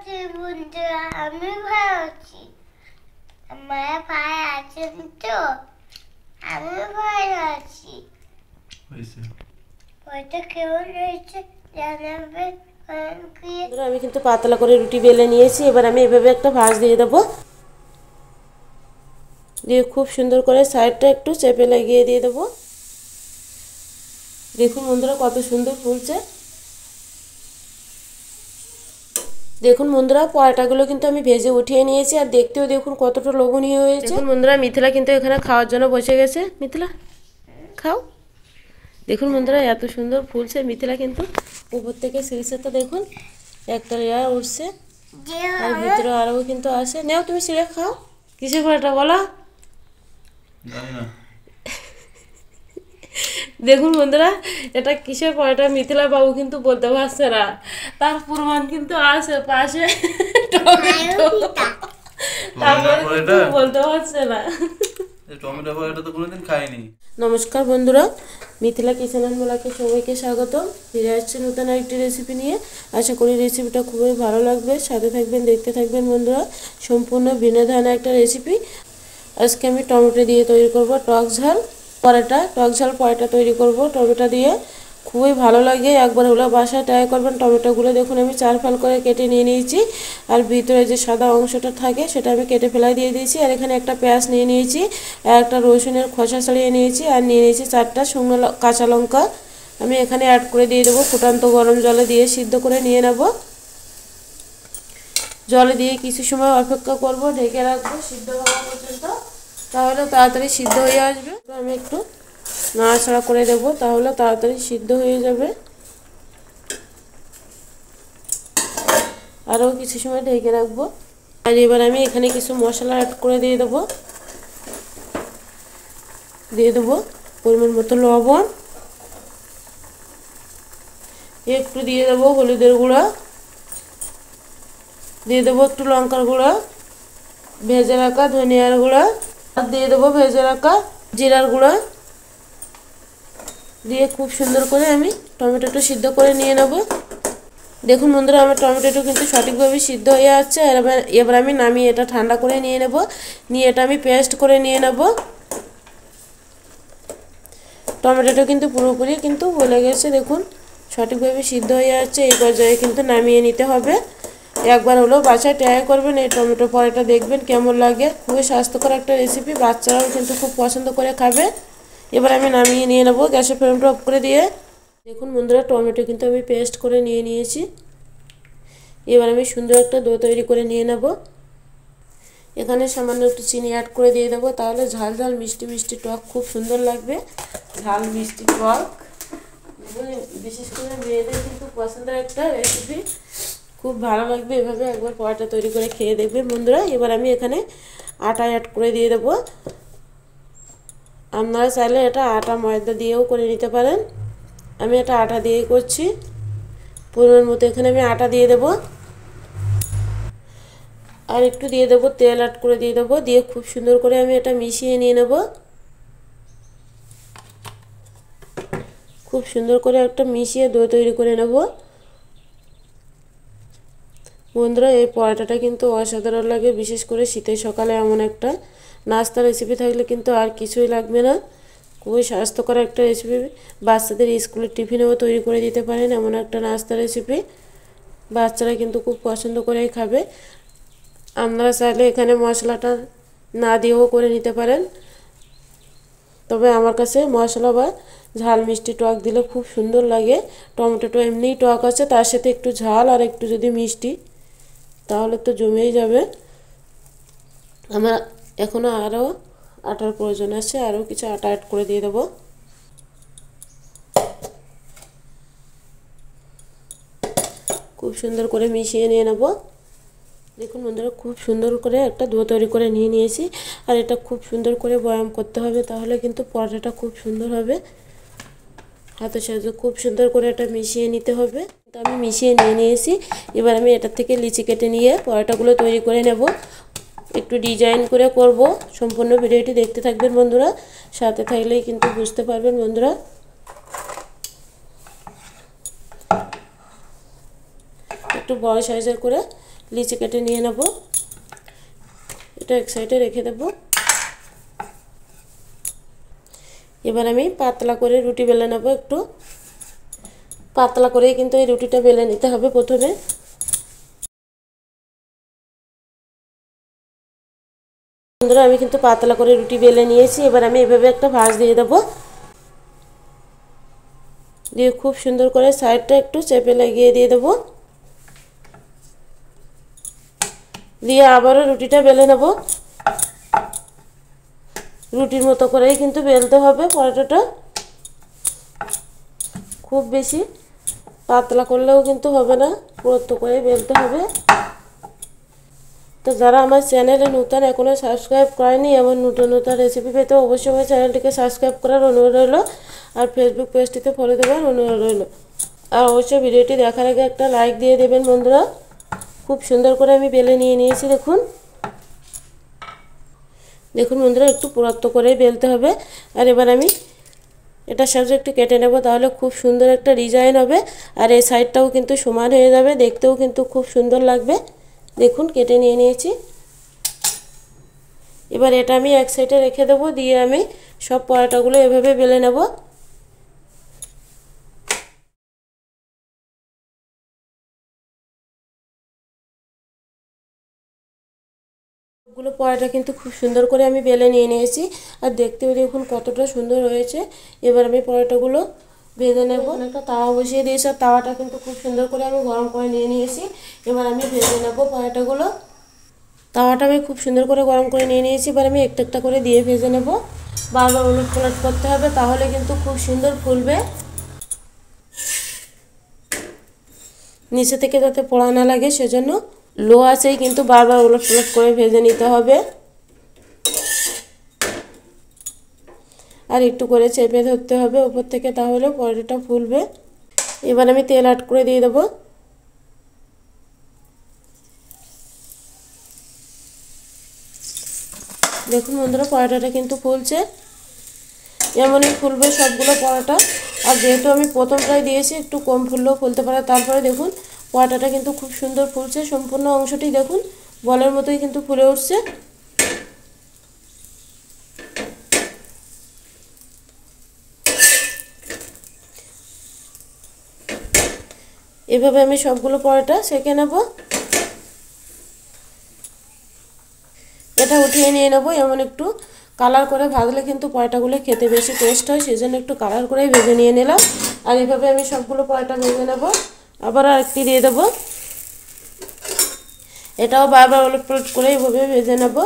আছি বন্ধুরা, আমি ভালো আছি। আমার ভাই আছেন তো, আমি ভালো আছি। ওইটা কেমন হয়েছে জানাবেন। আমি কিন্তু পাতলা করে রুটি বেলে নিয়েছি। এবার আমি এভাবে একটা ভাঁজ দিয়ে দেবো, দিয়ে খুব সুন্দর করে সাইডটা একটু চেপে লাগিয়ে দিয়ে দেবো। দেখুন বন্ধুরা কত সুন্দর ফুলছে। দেখুন বন্ধুরা পরোটাগুলো কিন্তু আমি ভেজে উঠিয়ে নিয়েছি, আর দেখতেও দেখুন কতটা লোভনীয় হয়েছে। দেখুন বন্ধুরা মিথিলা কিন্তু এখানে খাওয়ার জন্য বসে গেছে। মিথিলা খাও। দেখুন বন্ধুরা এত সুন্দর ফুলছে। মিথিলা কিন্তু উপর থেকে সিঁড়িটা দেখুন একটা লেয়ার উঠছে, আর ভিতরে আরও কিন্তু আসে। নেও তুমি সিঁড়ে খাও। কিসের পরোটা বলো? দেখুন বন্ধুরা এটা কিসের পরোটা মিথিলা বাবু কিন্তু বলতে পারছে না, তার প্রমাণ কিন্তু আছে পাশে টমেটো, তারপরে কিন্তু বলতে পারছে না। টমেটো পরোটা তো কোনোদিন খাইনি। নমস্কার বন্ধুরা, মিথিলা কিচেন অ্যান্ড ব্লগে সবাইকে স্বাগত। ফিরে আসছে নতুন একটি রেসিপি নিয়ে। আশা করি রেসিপিটা খুবই ভালো লাগবে, সাথে থাকবেন, দেখতে থাকবেন বন্ধুরা। সম্পূর্ণ ভিন্ন ধরনের একটা রেসিপি। আজকে আমি টমেটো দিয়ে তৈরি করব টক ঝাল পরোটা। টক ঝাল পরোটা তৈরি করব টমেটো দিয়ে, খুবই ভালো লাগে। একবার হলো বাসায় ট্রাই করবেন। টমেটোগুলো দেখুন আমি 4 ফাল করে কেটে নিয়ে নিয়েছি, আর ভিতরে যে সাদা অংশটা থাকে সেটা আমি কেটে ফেলাই দিয়ে দিয়েছি। আর এখানে একটা পেঁয়াজ নিয়ে নিয়েছি, আর একটা রসুনের খোসা ছাড়িয়ে নিয়েছি, আর নিয়ে নিয়েছি 4টা শুকনো কাঁচা লঙ্কা। আমি এখানে অ্যাড করে দিয়ে দেবো। ফুটান্ত গরম জলে দিয়ে সিদ্ধ করে নিয়ে নেব। জলে দিয়ে কিছু সময় অপেক্ষা করব, ঢেকে রাখবো সিদ্ধ হওয়া পর্যন্ত, তাহলে তাড়াতাড়ি সিদ্ধ হয়ে আসবে। আমি একটু নাড়াচাড়া করে দেবো, তাহলে তাড়াতাড়ি সিদ্ধ হয়ে যাবে। আরও কিছু সময় ঢেকে রাখবো। আর এবার আমি এখানে কিছু মশলা অ্যাড করে দিয়ে দেবো। পরিমাণ মতো লবণ, একটু দিয়ে দেবো হলুদের গুঁড়া, দিয়ে দেবো একটু লঙ্কার গুঁড়া, ভেজে রাখা ধনিয়ার গুঁড়া, আর দিয়ে দেবো ভেজে রাখা জিরার গুঁড়া। দিয়ে খুব সুন্দর করে আমি টমেটোটা সিদ্ধ করে নিয়ে নেব। দেখুন বন্ধুরা আমার টমেটোটা কিন্তু সঠিকভাবে সিদ্ধ হয়ে যাচ্ছে। এবার আমি নামিয়ে এটা ঠান্ডা করে নিয়ে নেব। নিয়ে এটা আমি পেস্ট করে নিয়ে নেব। টমেটোটা কিন্তু পুরোপুরি কিন্তু গলে গেছে, দেখুন সঠিকভাবে সিদ্ধ হয়ে যাচ্ছে। এই পর্যায়ে কিন্তু নামিয়ে নিতে হবে। একবার হলেও বাসায় ট্রাই করবেন এই টমেটো পরোটা, দেখবেন কেমন লাগে। খুবই স্বাস্থ্যকর একটা রেসিপি, বাচ্চারাও কিন্তু খুব পছন্দ করে খাবে। এবার আমি নামিয়ে নিয়ে নেব গ্যাসের ফ্লেমটা অফ করে দিয়ে। দেখুন বন্ধুরা টমেটো কিন্তু আমি পেস্ট করে নিয়ে নিয়েছি। এবার আমি সুন্দর একটা ডো তৈরি করে নিয়ে নেব। এখানে সামান্য একটু চিনি অ্যাড করে দিয়ে দেবো, তাহলে ঝাল ঝাল মিষ্টি মিষ্টি টক খুব সুন্দর লাগবে। ঝাল মিষ্টি টক বিশেষ করে মেয়েদের কিন্তু পছন্দের একটা রেসিপি, খুব ভালো লাগবে। এভাবে একবার পরোটা তৈরি করে খেয়ে দেখবেন বন্ধুরা। এবার আমি এখানে আটা অ্যাড করে দিয়ে দেবো। আপনারা চাইলে এটা আটা ময়দা দিয়েও করে নিতে পারেন। আমি এটা আটা দিয়েই করছি। পরিমাণ মতো এখানে আমি আটা দিয়ে দেবো, আর একটু দিয়ে দেবো তেল অ্যাড করে দিয়ে দেবো। দিয়ে খুব সুন্দর করে আমি এটা মিশিয়ে নিয়ে নেব। খুব সুন্দর করে একটা মিশিয়ে ডো তৈরি করে নেব বন্ধুরা। এই পরোটাটা কিন্তু অসাধারণ লাগে, বিশেষ করে শীতের সকালে এমন একটা নাস্তা রেসিপি থাকলে কিন্তু আর কিছুই লাগবে না। খুবই স্বাস্থ্যকর একটা রেসিপি, বাচ্চাদের স্কুলের টিফিনেও তৈরি করে দিতে পারেন এমন একটা নাস্তা রেসিপি। বাচ্চারা কিন্তু খুব পছন্দ করেই খাবে। আপনারা চাইলে এখানে মশলাটা না দিয়েও করে নিতে পারেন, তবে আমার কাছে মশলা বা ঝাল মিষ্টি টক দিলে খুব সুন্দর লাগে। টমেটোটা এমনিই টক আছে, তার সাথে একটু ঝাল আর একটু যদি মিষ্টি, তাহলে তো জমেই যাবে। আমার এখনও আরও আটার প্রয়োজন আছে, আরও কিছু আটা অ্যাড করে দিয়ে দেবো। খুব সুন্দর করে মিশিয়ে নিয়ে নেব। দেখুন বন্ধুরা খুব সুন্দর করে একটা ডো তৈরি করে নিয়ে নিয়েছি, আর এটা খুব সুন্দর করে বয়াম করতে হবে, তাহলে কিন্তু পরোটাটা খুব সুন্দর হবে। হাতের সাহায্যে খুব সুন্দর করে এটা মিশিয়ে নিতে হবে। তো আমি মিশিয়ে নিয়ে নিয়েছি। এবার আমি এটার থেকে লিচি কেটে নিয়ে পরোটাগুলো তৈরি করে নেব। একটু ডিজাইন করে করব। সম্পূর্ণ ভিডিওটি দেখতে থাকবেন বন্ধুরা, সাথে থাকলেই কিন্তু বুঝতে পারবেন বন্ধুরা। একটু বড় সাইজের করে লিচি কেটে নিয়ে নেব। এটা এক সাইডে রেখে দেব। এবার আমি পাতলা করে রুটি বেলে নেব। একটু পাতলা করে কিন্তু এই রুটিটা বেলে নিতে হবে প্রথমে। বন্ধুরা আমি কিন্তু পাতলা করে রুটি বেলে নিয়েছি। এবার আমি এভাবে একটা ভাঁজ দিয়ে দেব, দিয়ে খুব সুন্দর করে সাইডটা একটু চেপে লাগিয়ে দিয়ে দেব, দিয়ে আবারও রুটিটা বেলে নেব। রুটির মতো করেই কিন্তু বেলতে হবে পরোটাটা, খুব বেশি পাতলা করলেও কিন্তু হবে না, পুরুত্ব করে বেলতে হবে। তো যারা আমার চ্যানেলে নতুন এখনো সাবস্ক্রাইব করেনি এমন নতুন নতুন রেসিপি পেতে অবশ্যই আমার চ্যানেলটিকে সাবস্ক্রাইব করার অনুরোধ রইল, আর ফেসবুক পেজটিতে ফলো দেওয়ার অনুরোধ রইল। আর অবশ্যই ভিডিওটি দেখার আগে একটা লাইক দিয়ে দেবেন বন্ধুরা। খুব সুন্দর করে আমি বেলে নিয়ে নিয়েছি। দেখুন দেখুন বন্ধুরা, একটু পুরুত্ব করেই বেলতে হবে। আর এবার আমি এটা সাহায্যে একটু কেটে নেব, তাহলে খুব সুন্দর একটা ডিজাইন হবে। আর এই সাইডটাও কিন্তু সমান হয়ে যাবে, দেখতেও কিন্তু খুব সুন্দর লাগবে। দেখুন কেটে নিয়ে নিয়েছি। এবার এটা আমি এক সাইডে রেখে দেবো, দিয়ে আমি সব পরোটাগুলো এভাবে বেলে নেব। সবগুলো পরোটা কিন্তু খুব সুন্দর করে আমি বেলে নিয়ে নিয়েছি, আর দেখতেও দেখুন কতটা সুন্দর হয়েছে। এবার আমি পরোটাগুলো ভেজে নেব। একটা তাওয়া বসিয়ে দিয়েছি, আর তাওয়াটা কিন্তু খুব সুন্দর করে আমি গরম করে নিয়ে নিয়েছি। এবার আমি ভেজে নেব পরোটাগুলো। তাওয়াটা আমি খুব সুন্দর করে গরম করে নিয়ে নিয়েছি। এবার আমি একটা একটা করে দিয়ে ভেজে নেব। বারবার উলট পালট করতে হবে, তাহলে কিন্তু খুব সুন্দর ফুলবে। নিচে থেকে যাতে পোড়া না লাগে সেজন্য লো আঁচেই কিন্তু বারবার উলট পালট করে ভেজে নিতে হবে। আর একটু করে চেপে ধরতে হবে উপর থেকে, তাহলে পরোটাটা ফুলবে। এবার আমি তেল অ্যাড করে দিয়ে দেবো। দেখুন বন্ধুরা, পরোটাটা কিন্তু ফুলছে, এমনই ফুলবে সবগুলো পরোটা। আর যেহেতু আমি প্রথমটাই দিয়েছি, একটু কম ফুললেও ফুলতে পারে। তারপরে দেখুন পরোটাটা কিন্তু খুব সুন্দর ফুলছে, সম্পূর্ণ অংশটি দেখুন বলের মতোই কিন্তু ফুলে উঠছে। এভাবে আমি সবগুলো পরোটা সেঁকে নেব। এটা উঠিয়ে নিয়ে নেব। এমন একটু কালার করে ভাজলে কিন্তু পরোটাগুলো খেতে বেশি টেস্ট হয়, সেজন্য একটু কালার করেই ভেজে নিয়ে নিলাম। আর এভাবে আমি সবগুলো পরোটা ভেজে নেব। আবার আরেকটি দিয়ে দেব, এটাও বারবার উলট পালট করে এইভাবে ভেজে নেব।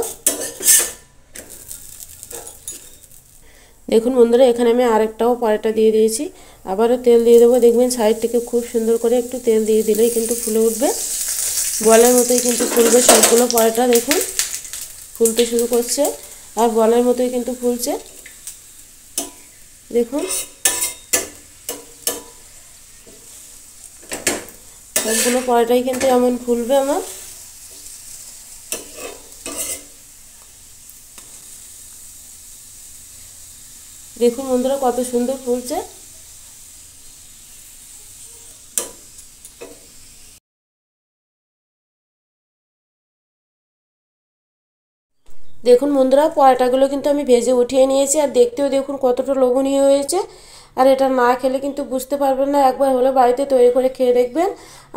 দেখুন বন্ধুরা, এখানে আমি আরেকটাও পরোটা দিয়ে দিয়েছি। আবারও তেল দিয়ে দেবো। দেখবেন সাইড থেকে খুব সুন্দর করে একটু তেল দিয়ে দিলেই কিন্তু ফুলে উঠবে, বলের মতোই কিন্তু ফুলবে সবগুলো পরোটা। দেখুন ফুলতে শুরু করছে, আর বলের মতোই কিন্তু ফুলছে। দেখুন সবগুলো পরোটাই কিন্তু এমন ফুলবে আমার। দেখুন বন্ধুরা কত সুন্দর ফুলছে। দেখুন বন্ধুরা, পরোটাগুলো কিন্তু আমি ভেজে উঠিয়ে নিয়েছি, আর দেখতেও দেখুন কতটা লোভনীয় হয়েছে। আর এটা না খেলে কিন্তু বুঝতে পারবেন না, একবার হলে বাড়িতে তৈরি করে খেয়ে দেখবেন।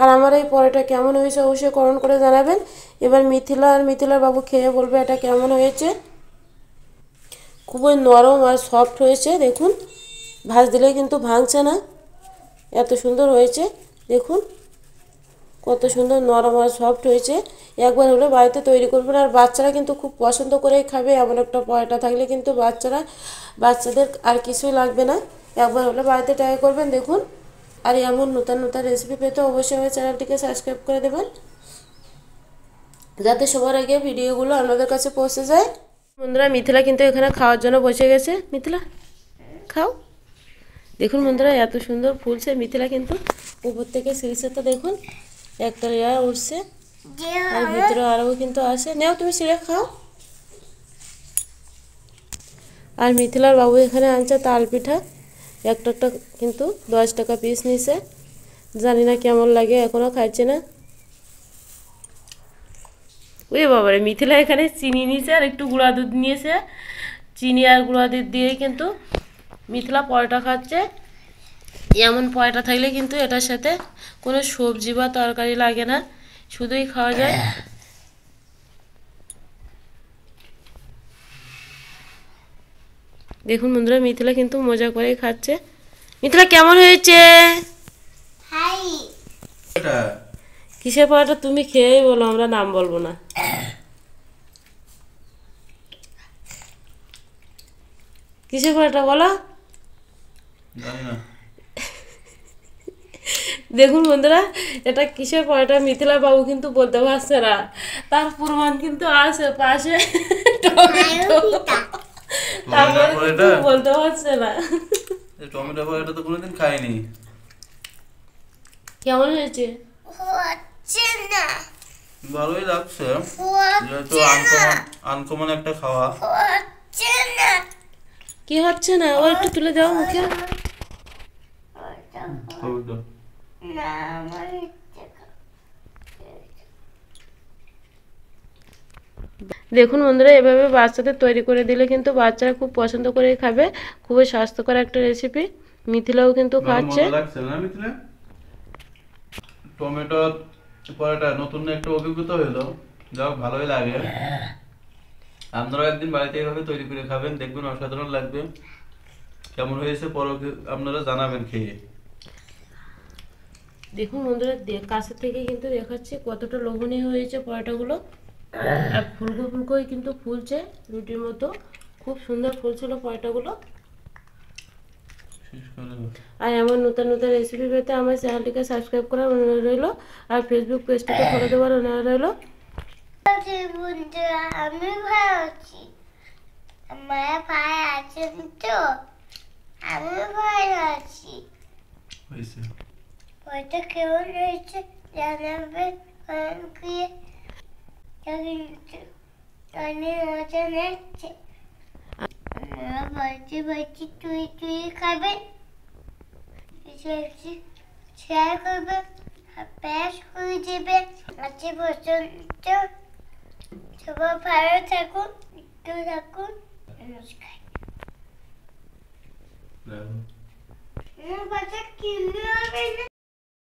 আর আমার এই পরোটা কেমন হয়েছে অবশ্যই কমেন্ট করে জানাবেন। এবার মিথিলা আর মিথিলার বাবু খেয়ে বলবে এটা কেমন হয়েছে। খুবই নরম আর সফট হয়েছে। দেখুন ভাজ দিলেই কিন্তু ভাঙছে না, এত সুন্দর হয়েছে। দেখুন কত সুন্দর নরম আর সফট হয়েছে। একবার হলে বাড়িতে তৈরি করবেন, আর বাচ্চারা কিন্তু খুব পছন্দ করেই খাবে। এমন একটা পরোটা থাকলে কিন্তু বাচ্চাদের আর কিছুই লাগবে না। একবার হলে বাড়িতে ট্রাই করবেন। দেখুন, আর এমন নতুন নতুন রেসিপি পেতে অবশ্যই আমার চ্যানেলটিকে সাবস্ক্রাইব করে দেবেন, যাতে সবার আগে ভিডিওগুলো আপনাদের কাছে পৌঁছে যায়। বন্ধুরা, মিথিলা কিন্তু এখানে খাওয়ার জন্য বসে গেছে। মিথিলা খাও। দেখুন বন্ধুরা এত সুন্দর ফুলছে। মিথিলা কিন্তু উপর থেকে সিঁড়িটা দেখুন একটা লেয়ার উঠছে, আর ভিতরে আরও কিন্তু আসে। নাও তুমি সিঁড়ে খাও। আর মিথিলার বাবু এখানে আনছে তাল পিঠা, একটা একটা কিন্তু 10 টাকা পিস নিছে। জানি না কেমন লাগে, এখনও খাইছে না। ওই বাবারে মিথিলা এখানে চিনি নিয়েছে আর একটু গুঁড়া দুধ নিয়েছে, চিনি আর গুঁড়া দুধ দিয়ে কিন্তু মিথিলা পরোটা খাচ্ছে। এমন পরোটা থাকলে কিন্তু এটার সাথে কোনো সবজি বা তরকারি লাগে না, শুধুই খাওয়া যায়। দেখুন বন্ধুরা মিথিলা কিন্তু মজা করেই খাচ্ছে। মিথিলা কেমন হয়েছে? হাই এটা কিসের পরোটা তুমি খেয়েই বলো, আমরা নাম বলবো না। কিসের পরোটা বলো? জানি না। দেখুন বন্ধুরা এটা কিসের পরোটা মিথিলা বাবু কিন্তু বলতে পারছে না, তার প্রমাণ কিন্তু আছে পাশে টমেটো, তারপরে কিন্তু বলতে পারছে না। এই টমেটো পরোটা তো কোনোদিন খাইনি। কেমন হয়েছে? হচ্ছে না, ভালোই লাগছে, যেহেতু হচ্ছে না, আনকমন একটা খাওয়া। হচ্ছে না। কি হচ্ছে না? ও একটু তুলে দাও মুখে। খাবি তো? না আমার ইচ্ছে করে। দেখুন বন্ধুরা এভাবে বাচ্চাদের তৈরি করে দিলে কিন্তু বাচ্চারা খুব পছন্দ করে খাবে, খুবই স্বাস্থ্যকর একটা রেসিপি। মিথিলাও কিন্তু ভালো খাচ্ছে। মজা লাগছে না মিথিলা? টমেটো পরোটা নতুন একটা অভিজ্ঞতা হলো, যাও ভালোই লাগে। আপনারা একদিন বাড়িতে এইভাবে তৈরি করে খাবেন, দেখবেন অসাধারণ লাগবে। কেমন হয়েছে পরে আপনারা জানাবেন খেয়ে। দেখুন বন্ধুরা কাছে থেকে কিন্তু দেখাচ্ছি কতটা লোভনীয় হয়েছে পরোটাগুলো, আর ফুলকো ফুলকোই কিন্তু ফুলছে রুটির মতো, খুব সুন্দর ফুলছিল পরোটাগুলো। শেষ করে দেবো। আর এমন নতুন নতুন রেসিপি পেতে আমার চ্যানেলটিকে সাবস্ক্রাইব করার অনুরোধ রইল, আর ফেসবুক পেজটিকে ফলো দেওয়ার অনুরোধ রইল। বন্ধুরা আমি ভালো আছি, আমার ভাই আছেন তো, আমি ভালো আছি। হয়েছে। ওইটা কেমন হয়েছে জানাবেন কি অনেক মজা লাগছে। আমরা বলছি বলছি তুই তুই খাবেন, শেয়ার করবেন, ব্যাস করে দেবেন। আজকে পর্যন্ত সবাই ভালো থাকুন, একটু থাকুন, নমস্কার। দেখো। আমার বাচ্চা কিনতে হবে না।